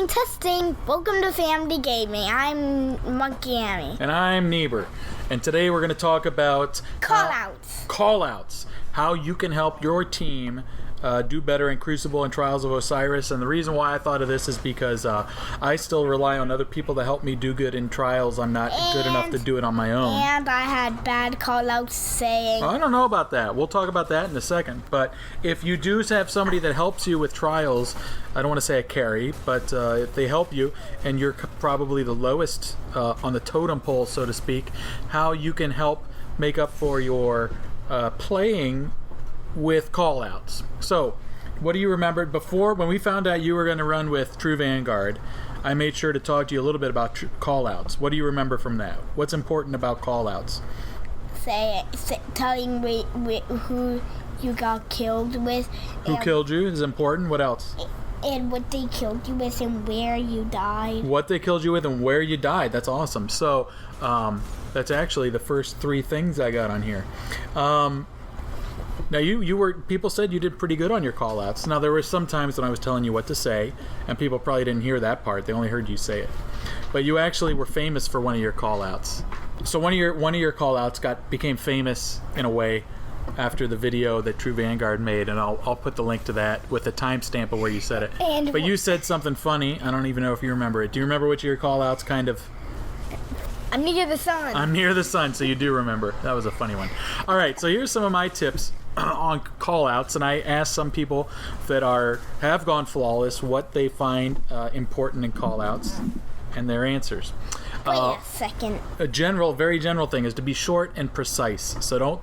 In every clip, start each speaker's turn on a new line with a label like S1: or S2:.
S1: Testing. Welcome to Family Gaming. I'm Monkey Amy.
S2: And I'm Niebuhr. And today we're going to talk about Callouts. How you can help your team do better in Crucible and Trials of Osiris. And the reason why I thought of this is because I still rely on other people to help me do good in Trials. I'm not good enough to do it on my own.
S1: And I had bad callouts saying...
S2: I don't know about that. We'll talk about that in a second. But if you do have somebody that helps you with Trials, I don't want to say a carry, but if they help you and you're probably the lowest on the totem pole, so to speak, how you can help make up for your playing with callouts. So, what do you remember before when we found out you were going to run with True Vanguard? I made sure to talk to you a little bit about callouts. What do you remember from that? What's important about callouts?
S1: Telling who you got killed with.
S2: Who killed you is important. What else?
S1: And what they killed you with and where you died.
S2: What they killed you with and where you died. That's awesome. So, that's actually the first three things I got on here. Now people said you did pretty good on your callouts. Now there were some times when I was telling you what to say, and people probably didn't hear that part. They only heard you say it. But you actually were famous for one of your callouts. So one of your callouts became famous in a way after the video that True Vanguard made, and I'll put the link to that with a timestamp of where you said it. But you said something funny. I don't even know if you remember it. Do you remember what your callouts kind of?
S1: I'm near the sun.
S2: I'm near the sun, so you do remember. That was a funny one. All right, so here's some of my tips on callouts, and I asked some people that have gone flawless what they find important in callouts and their answers.
S1: Wait a second.
S2: A very general thing is to be short and precise. So don't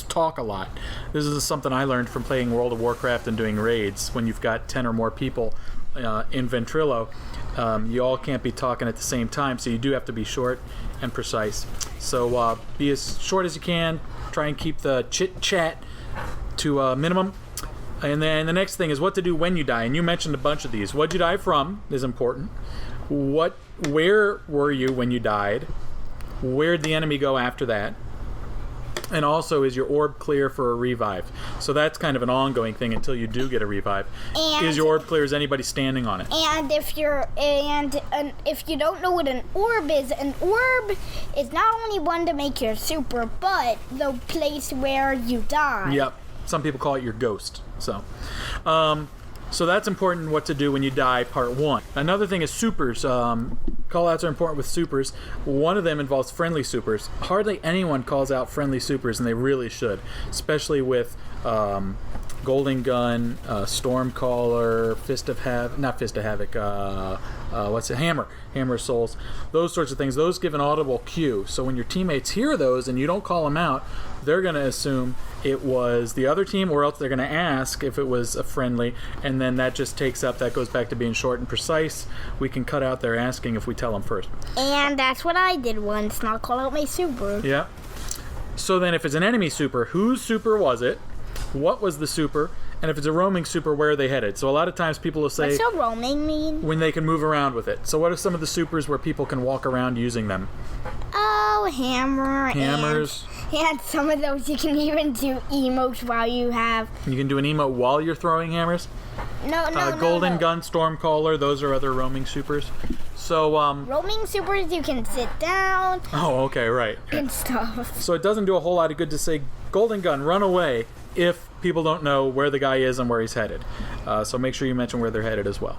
S2: talk a lot. This is something I learned from playing World of Warcraft and doing raids. When you've got 10 or more people in Ventrilo, you all can't be talking at the same time, so you do have to be short and precise. So be as short as you can. Try and keep the chit-chat to a minimum. And then the next thing is what to do when you die. And you mentioned a bunch of these. What'd you die from is important. Where were you when you died? Where'd the enemy go after that? And also, is your orb clear for a revive? So that's kind of an ongoing thing until you do get a revive. And is your orb clear? Is anybody standing on it?
S1: And if you don't know what an orb is not only one to make your super, but the place where you die.
S2: Yep. Some people call it your ghost. So that's important what to do when you die, part one. Another thing is supers. Callouts are important with supers. One of them involves friendly supers. Hardly anyone calls out friendly supers, and they really should, especially with Golden Gun, Stormcaller, Hammer of Souls, those sorts of things. Those give an audible cue. So when your teammates hear those and you don't call them out, they're going to assume it was the other team, or else they're going to ask if it was a friendly, and then that goes back to being short and precise. We can cut out their asking if we tell them first.
S1: And that's what I did once, not call out my super.
S2: Yeah. So then if it's an enemy super, whose super was it? What was the super? And if it's a roaming super, where are they headed? So a lot of times people will say...
S1: What's a roaming mean?
S2: When they can move around with it. So what are some of the supers where people can walk around using them?
S1: Oh, hammers. And some of those you can even do emotes while you have...
S2: You can do an emote while you're throwing hammers?
S1: No.
S2: Golden Gun, Stormcaller, those are other roaming supers. So,
S1: roaming supers, you can sit down.
S2: Oh, okay, right.
S1: And stuff.
S2: So it doesn't do a whole lot of good to say, Golden Gun, run away, if people don't know where the guy is and where he's headed. So make sure you mention where they're headed as well.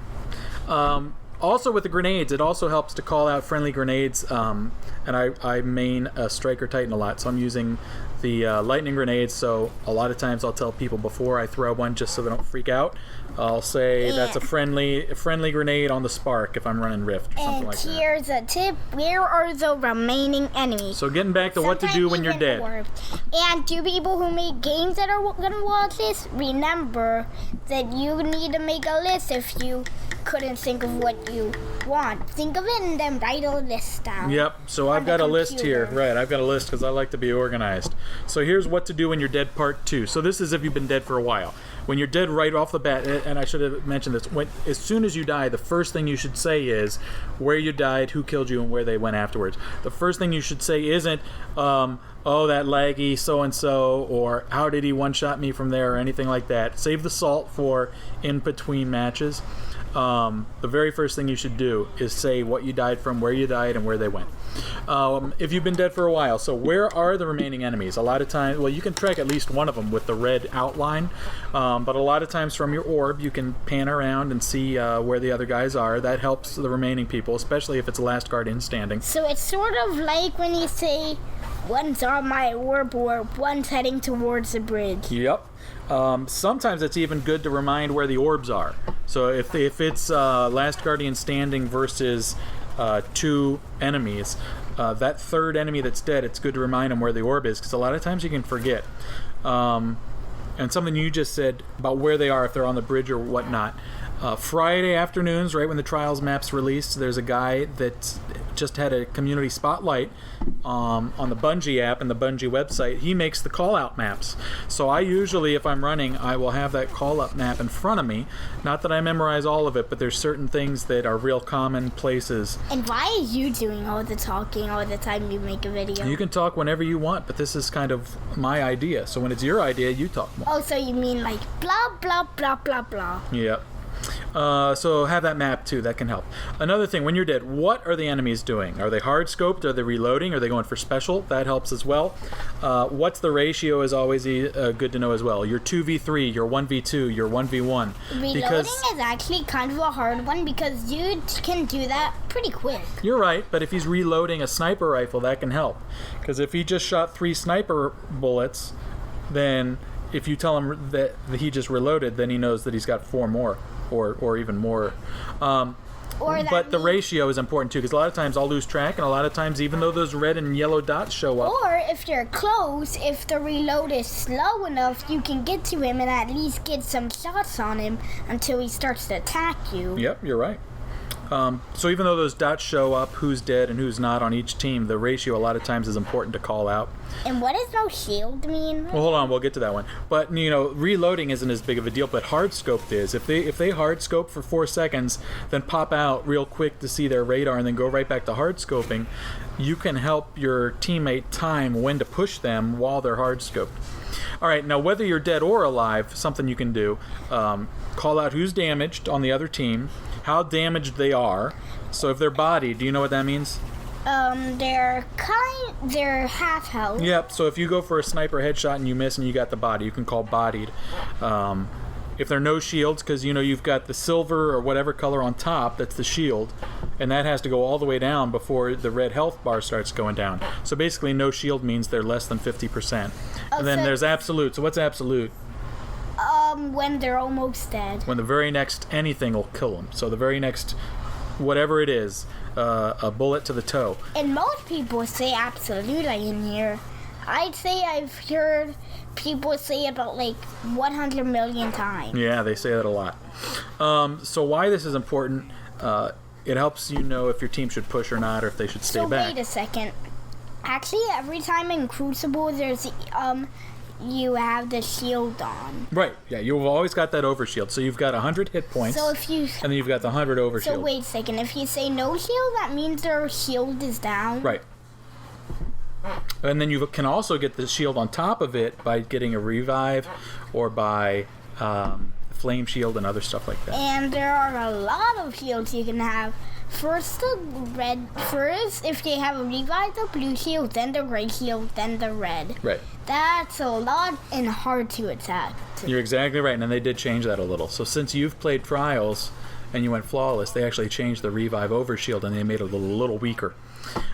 S2: Also with the grenades, it also helps to call out friendly grenades, and I main a Striker Titan a lot, so I'm using the lightning grenades. So a lot of times I'll tell people before I throw one, just so they don't freak out. I'll say that's a friendly grenade on the spark if I'm running Rift or something like that.
S1: And here's a tip: where are the remaining enemies?
S2: So getting back to what to do when you're dead.
S1: And to people who make games that are gonna watch this, remember that you need to make a list if you couldn't think of what you want. Think of it and then write a list down.
S2: Yep, so I've got a list here. Right, I've got a list because I like to be organized. So here's what to do when you're dead, part 2. So this is if you've been dead for a while. When you're dead right off the bat, and I should have mentioned this, as soon as you die, the first thing you should say is where you died, who killed you, and where they went afterwards. The first thing you should say isn't, oh, oh, that laggy so-and-so, or how did he one-shot me from there, or anything like that. Save the salt for in-between matches. The very first thing you should do is say what you died from, where you died, and where they went. If you've been dead for a while, so where are the remaining enemies? A lot of times, well, you can track at least one of them with the red outline, but a lot of times from your orb, you can pan around and see where the other guys are. That helps the remaining people, especially if it's the last guardian standing.
S1: So it's sort of like when you say, one's on my orb, or one's heading towards the bridge.
S2: Yep. Sometimes it's even good to remind where the orbs are. So if it's last guardian standing versus 2 enemies, that third enemy that's dead, it's good to remind them where the orb is, because a lot of times you can forget. And something you just said about where they are, if they're on the bridge or whatnot. Friday afternoons, right when the Trials map's released, there's a guy that just had a community spotlight on the Bungie app and the Bungie website. He makes the call-out maps. So I usually, if I'm running, I will have that call-up map in front of me. Not that I memorize all of it, but there's certain things that are real common places.
S1: And why are you doing all the talking all the time you make a video?
S2: You can talk whenever you want, but this is kind of my idea. So when it's your idea, you talk more.
S1: Oh, so you mean like blah, blah, blah, blah, blah.
S2: Yep. So have that map too, that can help. Another thing, when you're dead, what are the enemies doing? Are they hard scoped? Are they reloading? Are they going for special? That helps as well. What's the ratio is always good to know as well. Your 2v3, your 1v2, your 1v1.
S1: Reloading is actually kind of a hard one because you can do that pretty quick.
S2: You're right, but if he's reloading a sniper rifle, that can help. Because if he just shot 3 sniper bullets, then if you tell him that he just reloaded, then he knows that he's got 4 more. Or even more. But the ratio is important too, because a lot of times I'll lose track, and a lot of times, even though those red and yellow dots show up.
S1: Or if you're close, if the reload is slow enough, you can get to him and at least get some shots on him until he starts to attack you.
S2: Yep, you're right. So even though those dots show up who's dead and who's not on each team, the ratio a lot of times is important to call out.
S1: And what does no shield mean?
S2: Well, hold on, we'll get to that one. But reloading isn't as big of a deal, but hard scoped is. If they hard scope for 4 seconds, then pop out real quick to see their radar and then go right back to hard scoping, you can help your teammate time when to push them while they're hard scoped. All right, now whether you're dead or alive, something you can do, call out who's damaged on the other team, how damaged they are. So if they're bodied, do you know what that means?
S1: They're half health.
S2: Yep, so if you go for a sniper headshot and you miss and you got the body, you can call bodied. If there are no shields, because you've got the silver or whatever color on top, that's the shield, and that has to go all the way down before the red health bar starts going down. So basically no shield means they're less than 50%. And then there's absolute. So what's absolute?
S1: When they're almost dead.
S2: When the very next anything will kill them. So the very next whatever it is, a bullet to the toe.
S1: And most people say absolute in here. I'd say I've heard people say it about 100 million times.
S2: Yeah, they say that a lot. So why this is important, it helps you know if your team should push or not, or if they should stay back.
S1: So wait a second. Actually, every time in Crucible, there's you have the shield on.
S2: Right. Yeah, you've always got that overshield. So you've got 100 hit points.
S1: So if you
S2: and then you've got the 100 overshield.
S1: So wait a second. If you say no shield, that means their shield is down.
S2: Right. And then you can also get the shield on top of it by getting a revive or by flame shield and other stuff like that.
S1: And there are a lot of shields you can have. First the red. First, if they have a revive, the blue shield, then the gray shield, then the red.
S2: Right.
S1: That's a lot and hard to attack.
S2: You're exactly right, and they did change that a little. So since you've played Trials and you went flawless, they actually changed the revive overshield and they made it a little weaker.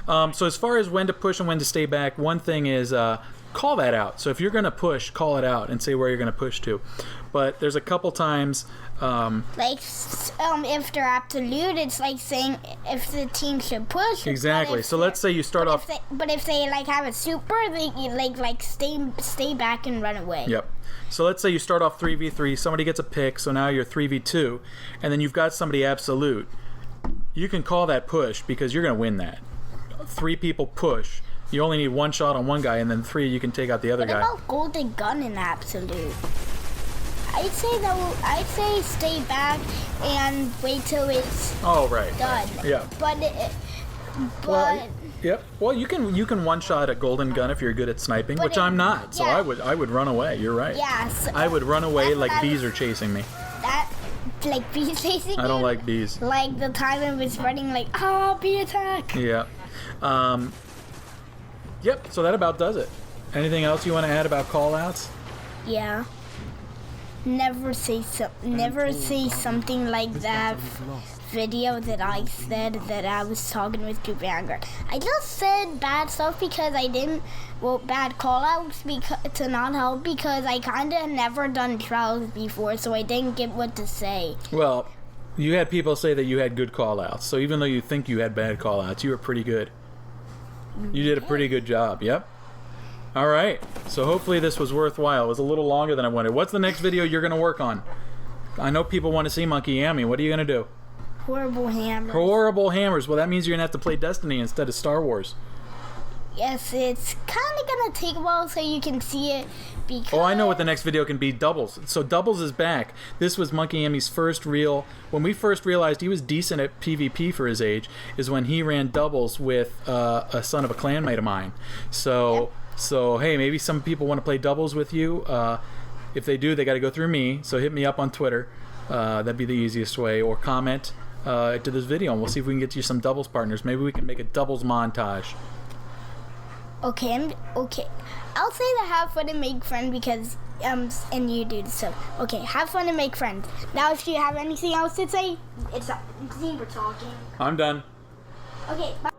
S2: So as far as when to push and when to stay back, one thing is call that out. So if you're going to push, call it out and say where you're going to push to. But there's a couple times...
S1: if they're absolute, it's like saying if the team should push.
S2: Exactly. So let's say you start off...
S1: But if they have a super, they stay back and run away.
S2: Yep. So let's say you start off 3v3, somebody gets a pick, so now you're 3v2, and then you've got somebody absolute. You can call that push because you're going to win that. 3 people push. You only need 1 shot on one guy, and then 3 you can take out the other guy.
S1: What about golden gun in absolute? I'd say stay back and wait till it's
S2: right.
S1: done.
S2: Yeah.
S1: But
S2: Yep. Well, you can one shot a golden gun if you're good at sniping,
S1: But
S2: which I'm not. So
S1: yeah.
S2: I would run away. You're right.
S1: Yeah. So
S2: I would run away
S1: that's
S2: like
S1: what I
S2: bees
S1: was-
S2: are chasing me.
S1: that, like bees chasing
S2: I don't
S1: you?
S2: like bees.
S1: Like the time I was running, like, oh, bee attack.
S2: Yeah. Yep. So that about does it. Anything else you want to add about call-outs?
S1: Yeah. Never say something like that video that I said that I was talking with Cooper Vanguard. I just said bad stuff because I didn't, bad call-outs to not help because I kind of never done trials before, so I didn't get what to say.
S2: Well, you had people say that you had good call-outs. So even though you think you had bad call-outs, you were pretty good. You did a pretty good job. Yep. All right. So hopefully this was worthwhile. It was a little longer than I wanted. What's the next video you're going to work on? I know people want to see Monkey Yami. What are you going to do?
S1: Horrible hammers.
S2: Horrible hammers. Well, that means you're going to have to play Destiny instead of Star Wars.
S1: Yes, it's kind of going to take a while so you can see it because...
S2: Oh, I know what the next video can be. Doubles. So Doubles is back. This was Monkey Yami's first real... When we first realized he was decent at PvP for his age is when he ran doubles with a son of a clanmate of mine. So...
S1: Yep.
S2: So, hey, maybe some people want to play doubles with you. If they do, they got to go through me. So hit me up on Twitter. That'd be the easiest way. Or comment to this video, and we'll see if we can get you some doubles partners. Maybe we can make a doubles montage.
S1: Okay. I'll say to have fun and make friends because, and you do so. Okay, have fun and make friends. Now, if you have anything else to say, it's Zebra talking.
S2: I'm done.
S1: Okay, bye.